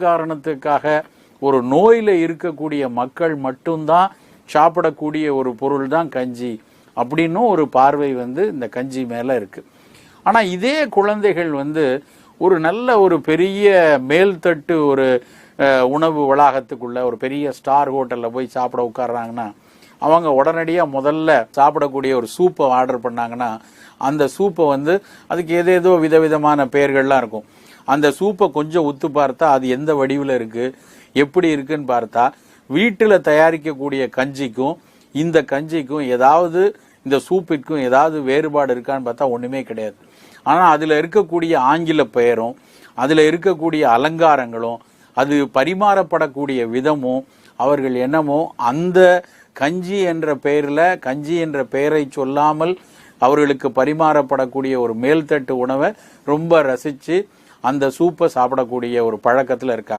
காரணத்துக்காக ஒரு நோயில இருக்கக்கூடிய மக்கள் மட்டும்தான் சாப்பிடக்கூடிய ஒரு பொருள் தான் கஞ்சி அப்படின்னும் ஒரு பார்வை இந்த கஞ்சி மேல இருக்கு. ஆனா இதே குழந்தைகள் ஒரு நல்ல ஒரு பெரிய மேல்தட்டு ஒரு உணவு வளாகத்துக்குள்ள ஒரு பெரிய ஸ்டார் ஹோட்டல்ல போய் சாப்பிட உட்கார்றாங்கன்னா அவங்க உடனடியாக முதல்ல சாப்பிடக்கூடிய ஒரு சூப்பை ஆர்டர் பண்ணாங்கன்னா அந்த சூப்பை அதுக்கு ஏதேதோ விதவிதமான பெயர்கள்லாம் இருக்கும். அந்த சூப்பை கொஞ்சம் உத்து பார்த்தா அது எந்த வடிவில் இருக்கு எப்படி இருக்குன்னு பார்த்தா வீட்டில் தயாரிக்கக்கூடிய கஞ்சிக்கும் இந்த கஞ்சிக்கும் ஏதாவது இந்த சூப்பிற்கும் ஏதாவது வேறுபாடு இருக்கான்னு பார்த்தா ஒண்ணுமே கிடையாது. ஆனால் அதில் இருக்கக்கூடிய ஆங்கில பெயரும் அதில் இருக்கக்கூடிய அலங்காரங்களும் அது பரிமாறப்படக்கூடிய விதமும் அவர்கள் என்னமோ அந்த கஞ்சி என்ற பெயரில் கஞ்சி என்ற பெயரை சொல்லாமல் அவர்களுக்கு பரிமாறப்படக்கூடிய ஒரு மேல்தட்டு உணவை ரொம்ப ரசித்து அந்த சூப்பை சாப்பிடக்கூடிய ஒரு பழக்கத்தில் இருக்காங்க.